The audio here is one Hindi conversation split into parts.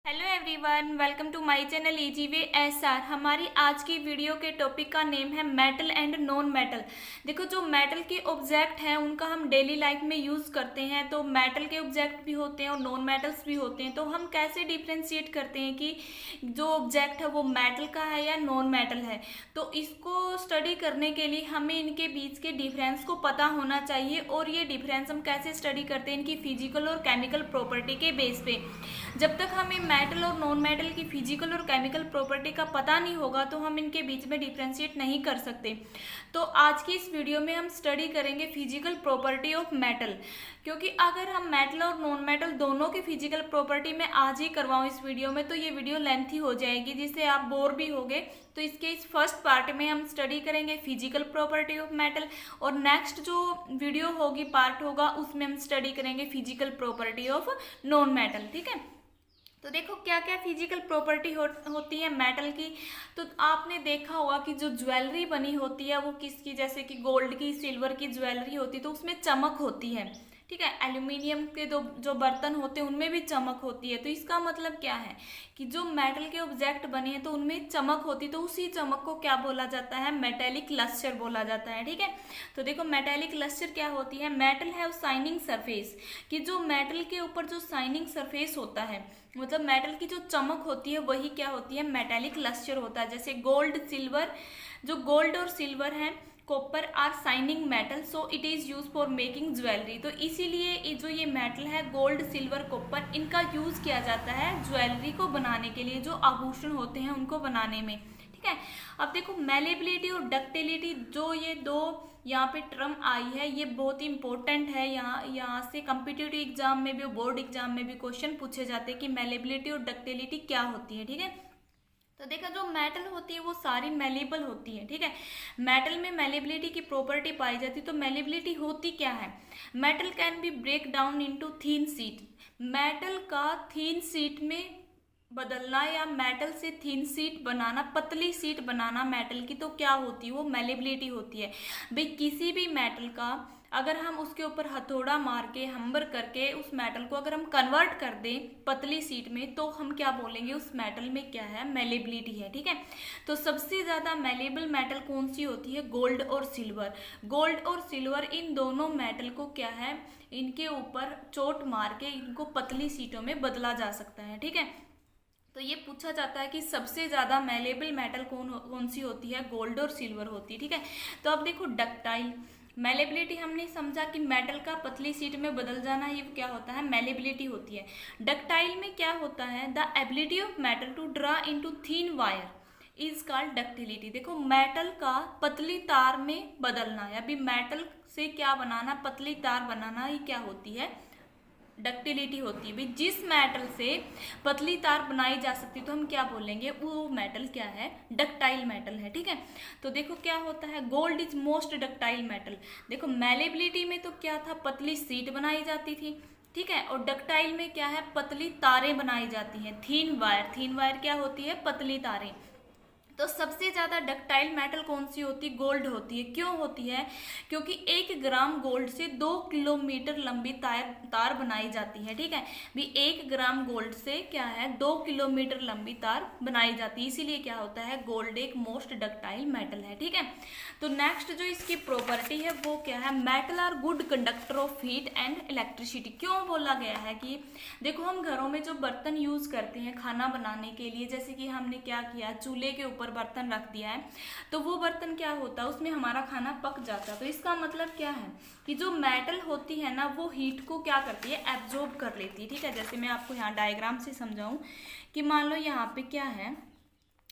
Hello everyone, welcome to my channel easy way SR. हमारी आज की वीडियो के टॉपिक का नेम है मेटल एंड नॉन मेटल। देखो, जो मेटल के ऑब्जेक्ट हैं उनका हम डेली लाइफ में यूज़ करते हैं, तो मेटल के ऑब्जेक्ट भी होते हैं और नॉन मेटल्स भी होते हैं। तो हम कैसे डिफ्रेंशिएट करते हैं कि जो ऑब्जेक्ट है वो मेटल का है या नॉन मेटल है। तो इसको स्टडी करने के लिए हमें इनके बीच के डिफरेंस को पता होना चाहिए। और ये डिफरेंस हम कैसे स्टडी करते हैं, इनकी फिजिकल और केमिकल प्रॉपर्टी के बेस पे। जब तक हमें मेटल और नॉन मेटल की फिजिकल और केमिकल प्रॉपर्टी का पता नहीं होगा तो हम इनके बीच में डिफ्रेंशिएट नहीं कर सकते। तो आज की इस वीडियो में हम स्टडी करेंगे फिजिकल प्रॉपर्टी ऑफ मेटल, क्योंकि अगर हम मेटल और नॉन मेटल दोनों की फिजिकल प्रॉपर्टी में आज ही करवाऊँ इस वीडियो में तो ये वीडियो लेंथी हो जाएगी, जिससे आप बोर भी होगे। तो इसके इस फर्स्ट पार्ट में हम स्टडी करेंगे फिजिकल प्रॉपर्टी ऑफ मेटल, और नेक्स्ट जो वीडियो होगी, पार्ट होगा, उसमें हम स्टडी करेंगे physical property of non metal. ठीक है, तो देखो क्या क्या फिजिकल प्रॉपर्टी होती है मेटल की। तो आपने देखा होगा कि जो ज्वेलरी बनी होती है वो किसकी, जैसे कि गोल्ड की, सिल्वर की ज्वेलरी होती है तो उसमें चमक होती है। ठीक है, एल्यूमिनियम के जो बर्तन होते हैं उनमें भी चमक होती है। तो इसका मतलब क्या है कि जो मेटल के ऑब्जेक्ट बने हैं तो उनमें चमक होती है, तो उसी चमक को क्या बोला जाता है, मेटेलिक लस्टर बोला जाता है। ठीक है, तो देखो मेटेलिक लस्टर क्या होती है। मेटल है शाइनिंग सरफेस, कि जो मेटल के ऊपर जो शाइनिंग सरफेस होता है, मतलब मेटल की जो चमक होती है वही क्या होती है, मेटेलिक लस्टर होता है। जैसे गोल्ड, सिल्वर, जो गोल्ड और सिल्वर है, copper are shining metal, so it is use for making jewellery. तो इसीलिए जो ये मेटल है, गोल्ड, सिल्वर, कॉपर, इनका यूज किया जाता है ज्वेलरी को बनाने के लिए, जो आभूषण होते हैं उनको बनाने में। ठीक है, अब देखो मैलेबिलिटी और डक्टिलिटी, जो ये दो यहाँ पे टर्म आई है, ये बहुत इंपॉर्टेंट है। यहाँ से कम्पिटिटिव एग्जाम में भी, बोर्ड एग्जाम में भी क्वेश्चन पूछे जाते हैं कि मैलेबिलिटी और डक्टिलिटी क्या होती है। ठीक है, तो देखा, जो मेटल होती है वो सारी मेलेबल होती है। ठीक है, मेटल में मेलेबिलिटी की प्रॉपर्टी पाई जाती है। तो मेलेबिलिटी होती क्या है, metal can be break down into thin sheet. Metal का थीन शीट में बदलना या मेटल से थीन शीट बनाना, पतली शीट बनाना मेटल की, तो क्या होती है, वो मेलेबिलिटी होती है। भाई किसी भी मेटल का अगर हम उसके ऊपर हथौड़ा मार के, हैमर करके उस मेटल को अगर हम कन्वर्ट कर दें पतली शीट में, तो हम क्या बोलेंगे, उस मेटल में क्या है, मेलेबिलिटी है। ठीक है, तो सबसे ज़्यादा मेलेबल मेटल कौन सी होती है, गोल्ड और सिल्वर। गोल्ड और सिल्वर इन दोनों मेटल को क्या है, इनके ऊपर चोट मार के इनको पतली शीटों में बदला जा सकता है। ठीक है, तो ये पूछा जाता है कि सबसे ज्यादा मेलेबल मेटल कौन सी होती है, गोल्ड और सिल्वर होती है। ठीक है, तो अब देखो डक्टाइल मेलेबिलिटी, हमने समझा कि मेटल का पतली शीट में बदल जाना, ये क्या होता है, मेलेबिलिटी होती है। डक्टाइल में क्या होता है, the ability of metal to draw into thin wire is called ductility. देखो मेटल का पतली तार में बदलना, या भी मेटल से क्या बनाना, पतली तार बनाना, ये क्या होती है, डक्टिलिटी होती है। भाई जिस मेटल से पतली तार बनाई जा सकती, तो हम क्या बोलेंगे, वो मेटल क्या है, डक्टाइल मेटल है। ठीक है, तो देखो क्या होता है, gold is most ductile metal. देखो मेलेबिलिटी में तो क्या था, पतली शीट बनाई जाती थी। ठीक है, और डक्टाइल में क्या है, पतली तारें बनाई जाती हैं, थीन वायर। थीन वायर क्या होती है, पतली तारें। तो सबसे ज्यादा डक्टाइल मेटल कौन सी होती है, गोल्ड होती है। क्यों होती है, क्योंकि 1 ग्राम गोल्ड से 2 किलोमीटर लंबी तार बनाई जाती है। ठीक है, भी 1 ग्राम गोल्ड से क्या है, 2 किलोमीटर लंबी तार बनाई जाती है। इसीलिए क्या होता है, गोल्ड एक मोस्ट डक्टाइल मेटल है। ठीक है, तो नेक्स्ट जो इसकी प्रॉपर्टी है वो क्या है, metal are good conductor of heat and electricity. क्यों बोला गया है कि देखो हम घरों में जो बर्तन यूज करते हैं खाना बनाने के लिए, जैसे कि हमने क्या किया, चूल्हे के ऊपर बर्तन रख दिया है, तो वो बर्तन क्या होता है, उसमें हमारा खाना पक जाता है। तो इसका मतलब क्या है कि जो मेटल होती है ना, वो हीट को क्या करती है, एब्जॉर्ब कर लेती है। ठीक है, जैसे मैं आपको यहाँ डायग्राम से समझाऊं कि मान लो यहाँ पे क्या है,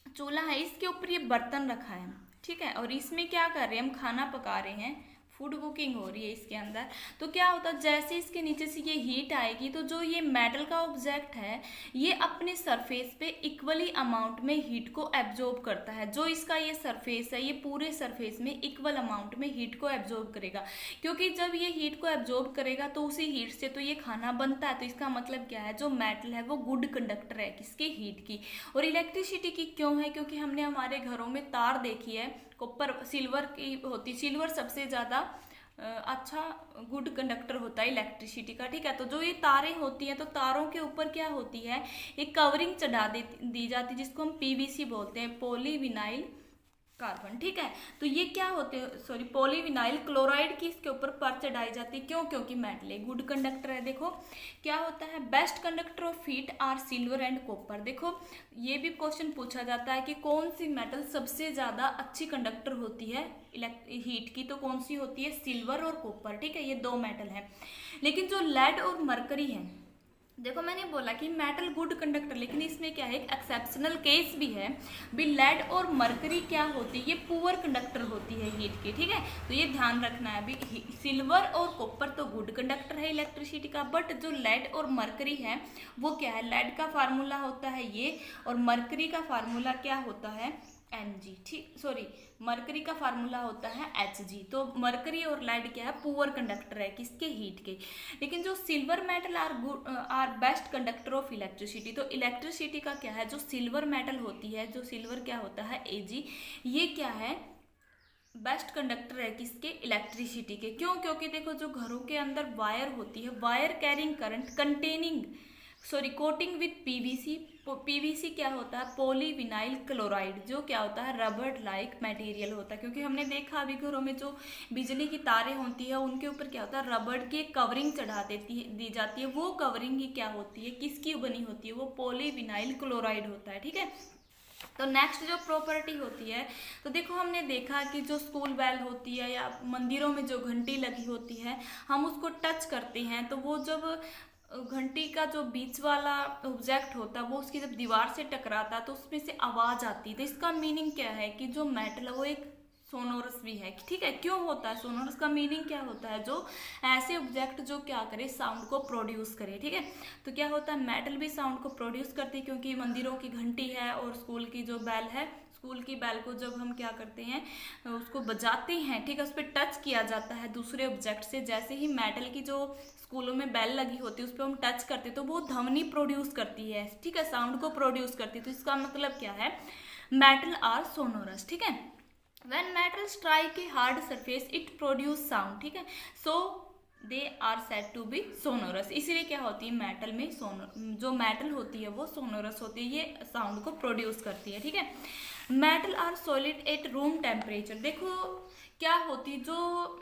चूल्हा है, इसके ऊपर ये बर्तन रखा है। ठीक है, और इसमें क्या कर रहे हैं, हम खाना पका रहे हैं, फूड कुकिंग हो रही है इसके अंदर। तो क्या होता है, जैसे इसके नीचे से ये हीट आएगी, तो जो ये मेटल का ऑब्जेक्ट है ये अपने सरफेस पे इक्वली अमाउंट में हीट को एब्जॉर्ब करता है। जो इसका ये सरफेस है, ये पूरे सरफेस में इक्वल अमाउंट में हीट को एब्जॉर्ब करेगा, क्योंकि जब ये हीट को एब्जॉर्ब करेगा तो उसी हीट से तो ये खाना बनता है। तो इसका मतलब क्या है, जो मेटल है वो गुड कंडक्टर है किसकी, हीट की। और इलेक्ट्रिसिटी की क्यों है, क्योंकि हमने हमारे घरों में तार देखी है, कॉपर, सिल्वर की होती, सिल्वर सबसे ज़्यादा अच्छा गुड कंडक्टर होता है इलेक्ट्रिसिटी का, ठीक है। तो जो ये तारें होती हैं तो तारों के ऊपर क्या होती है, एक कवरिंग चढ़ा दी जाती है जिसको हम पीवीसी बोलते हैं, पॉलीविनाइल कार्बन, ठीक है। तो ये क्या होते हैं, सॉरी पॉलीविनाइल क्लोराइड की इसके ऊपर परत चढ़ाई जाती है, क्यों, क्योंकि मेटल है, गुड कंडक्टर है। देखो क्या होता है, best conductor of heat are silver and copper. देखो ये भी क्वेश्चन पूछा जाता है कि कौन सी मेटल सबसे ज्यादा अच्छी कंडक्टर होती है हीट की, तो कौन सी होती है, सिल्वर और कॉपर, ठीक है। ये दो मेटल है। लेकिन जो लेड और मरकरी है, देखो मैंने बोला कि मेटल गुड कंडक्टर, लेकिन इसमें क्या है, एक एक्सेप्शनल केस भी है भी, लेड और मरकरी क्या होती है, ये पुअर कंडक्टर होती है हीट की, ठीक है। तो ये ध्यान रखना है भी, सिल्वर और कॉपर तो गुड कंडक्टर है इलेक्ट्रिसिटी का, बट जो लेड और मरकरी है वो क्या है, लेड का फार्मूला होता है ये, और मरकरी का फार्मूला क्या होता है, Mg, ठीक, सॉरी मरकरी का फार्मूला होता है Hg। तो मरकरी और लेड क्या है, पुअर कंडक्टर है किसके, हीट के। लेकिन जो silver metal are best conductor of electricity, तो इलेक्ट्रिसिटी का क्या है, जो सिल्वर मेटल होती है, जो सिल्वर क्या होता है Ag, ये क्या है, बेस्ट कंडक्टर है किसके, इलेक्ट्रिसिटी के। क्यों, क्योंकि देखो जो घरों के अंदर वायर होती है, wire carrying current containing sorry coating with PVC, PVC क्या होता है, पॉलीविनाइल क्लोराइड, जो क्या होता है, रबर लाइक मटेरियल होता है। क्योंकि हमने देखा अभी घरों में जो बिजली की तारें होती है उनके ऊपर क्या होता है, रबर की कवरिंग चढ़ा दी जाती है, वो कवरिंग ही क्या होती है, किसकी बनी होती है, वो पॉलीविनाइल क्लोराइड होता है, ठीक है। तो नेक्स्ट जो प्रॉपर्टी होती है, तो देखो हमने देखा कि जो स्कूल बेल होती है या मंदिरों में जो घंटी लगी होती है, हम उसको टच करते हैं तो वो जब घंटी का जो बीच वाला ऑब्जेक्ट होता है वो उसकी जब दीवार से टकराता है तो उसमें से आवाज़ आती है। तो इसका मीनिंग क्या है कि जो मेटल है वो एक सोनोरस भी है, ठीक है। क्यों होता है सोनोरस, का मीनिंग क्या होता है, जो ऐसे ऑब्जेक्ट जो क्या करे, साउंड को प्रोड्यूस करे, ठीक है। तो क्या होता है, मेटल भी साउंड को प्रोड्यूस करती है, क्योंकि मंदिरों की घंटी है और स्कूल की जो बेल है, स्कूल की बेल को जब हम क्या करते हैं, उसको बजाते हैं, ठीक है, उस पर टच किया जाता है दूसरे ऑब्जेक्ट से। जैसे ही मेटल की जो स्कूलों में बेल लगी होती है उस पर हम टच करते तो वो ध्वनि प्रोड्यूस करती है, ठीक है, साउंड को प्रोड्यूस करती है। तो इसका मतलब क्या है, मेटल आर सोनोरस, ठीक है। When metal strike a hard surface it produce sound, ठीक है, so they are said to be sonorous. इसीलिए क्या होती है, मेटल में जो मेटल होती है वो सोनोरस होती है, ये साउंड को प्रोड्यूस करती है, ठीक है। Metal are solid at room temperature. देखो क्या होती, जो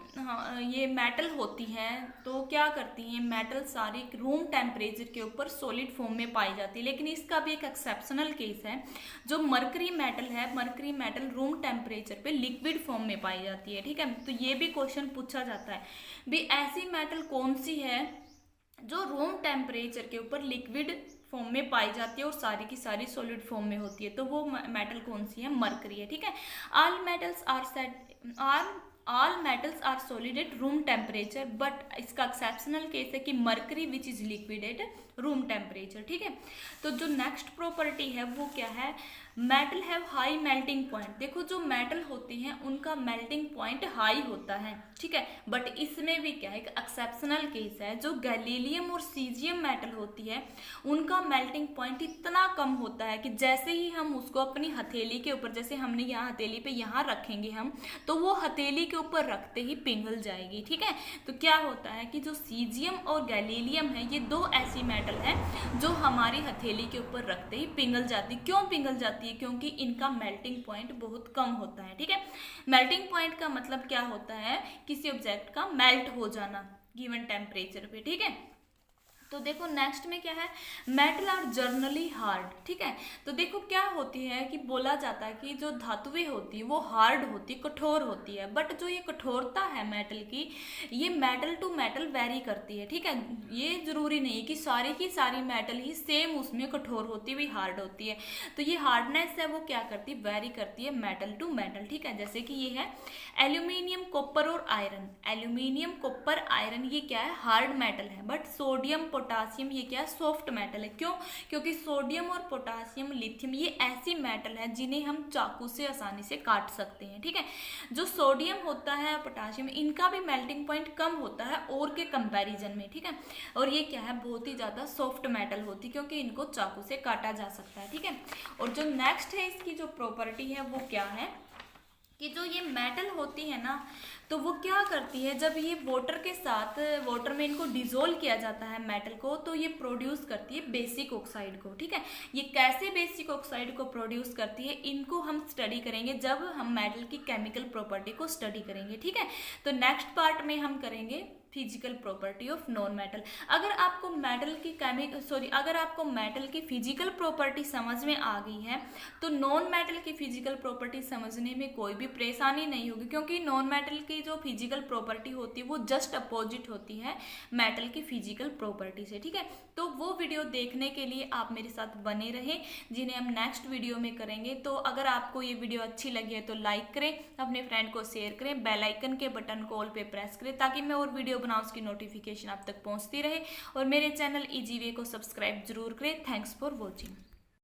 ये मेटल होती हैं तो क्या करती हैं, मेटल सारी रूम टेम्परेचर के ऊपर सॉलिड फॉर्म में पाई जाती है। लेकिन इसका भी एक एक्सेप्शनल केस है, जो मरकरी मेटल है, मरकरी मेटल रूम टेम्परेचर पे लिक्विड फॉर्म में पाई जाती है, ठीक है। तो ये भी क्वेश्चन पूछा जाता है भी, ऐसी मेटल कौन सी है जो रूम टेम्परेचर के ऊपर लिक्विड फॉर्म में पाई जाती है और सारी की सारी सॉलिड फॉर्म में होती है, तो वो मेटल कौन सी है, मरकरी है, ठीक है। All metals are solid at room temperature, but इसका एक्सेप्शनल केस है कि mercury which is liquid at room temperature, ठीक है। तो जो नेक्स्ट प्रॉपर्टी है वो क्या है, metal have high melting point. देखो जो मेटल होती हैं उनका मेल्टिंग पॉइंट हाई होता है, ठीक है, बट इसमें भी क्या है, एक एक्सेप्शनल केस है, जो गैलीलियम और सीजियम मेटल होती है उनका मेल्टिंग पॉइंट इतना कम होता है कि जैसे ही हम उसको अपनी हथेली के ऊपर, जैसे हमने यहाँ हथेली पे यहाँ रखेंगे हम, तो वो हथेली के ऊपर रखते ही पिघल जाएगी, ठीक है। तो क्या होता है कि जो सीजियम और गैलीलियम है ये दो ऐसी मेटल है जो हमारी हथेली के ऊपर रखते ही पिघल जाती। क्यों पिघल जाती है, क्योंकि इनका मेल्टिंग पॉइंट बहुत कम होता है, ठीक है। मेल्टिंग पॉइंट का मतलब क्या होता है, किसी ऑब्जेक्ट का मेल्ट हो जाना गिवन टेम्परेचर पे, ठीक है। तो देखो नेक्स्ट में क्या है, मेटल आर जर्नली हार्ड, ठीक है। तो देखो क्या होती है कि बोला जाता है कि जो धातुएं होती है वो हार्ड होती है, कठोर होती है, बट जो ये कठोरता है मेटल की, ये मेटल टू मेटल वेरी करती है, ठीक है। ये जरूरी नहीं है कि सारी की सारी मेटल ही सेम उसमें कठोर होती हुई हार्ड होती है। तो ये हार्डनेस है वो क्या करती है, वेरी करती है मेटल टू मेटल, ठीक है। जैसे कि ये है एल्यूमिनियम, कॉपर और आयरन। एल्यूमिनियम, कॉपर, आयरन ये क्या है, हार्ड मेटल है, बट सोडियम, पोटासियम ये क्या है, सॉफ्ट मेटल है। क्यों, क्योंकि सोडियम और पोटासियम, लिथियम ये ऐसी मेटल है जिन्हें हम चाकू से आसानी से काट सकते हैं, ठीक है। जो सोडियम होता है, पोटासियम, इनका भी मेल्टिंग पॉइंट कम होता है और के कंपैरिजन में, ठीक है। और ये क्या है, बहुत ही ज्यादा सॉफ्ट मेटल होती है क्योंकि इनको चाकू से काटा जा सकता है, ठीक है। और जो नेक्स्ट है इसकी जो प्रॉपर्टी है वो क्या है कि जो ये मेटल होती है ना, तो वो क्या करती है, जब ये वाटर के साथ, वाटर में इनको डिजोल्व किया जाता है मेटल को, तो ये प्रोड्यूस करती है बेसिक ऑक्साइड को। ठीक है, ये कैसे बेसिक ऑक्साइड को प्रोड्यूस करती है, इनको हम स्टडी करेंगे जब हम मेटल की केमिकल प्रॉपर्टी को स्टडी करेंगे। ठीक है, तो नेक्स्ट पार्ट में हम करेंगे physical property of non metal. अगर आपको मेटल की फिजिकल प्रॉपर्टी समझ में आ गई है, तो नॉन मेटल की फिजिकल प्रॉपर्टी समझने में कोई भी परेशानी नहीं होगी, क्योंकि नॉन मेटल की जो फिजिकल प्रॉपर्टी होती है वो जस्ट अपोजिट होती है मेटल की फिजिकल प्रॉपर्टी से। ठीक है, तो वो वीडियो देखने के लिए आप मेरे साथ बने रहें, जिन्हें हम नेक्स्ट वीडियो में करेंगे। तो अगर आपको ये वीडियो अच्छी लगी है तो लाइक करें, अपने फ्रेंड को शेयर करें, बेल आइकन के बटन को ऑल पे प्रेस करें, ताकि मैं और वीडियो बनाऊं उसकी नोटिफिकेशन आप तक पहुंचती रहे, और मेरे चैनल ईजीवे को सब्सक्राइब जरूर करें। Thanks for watching.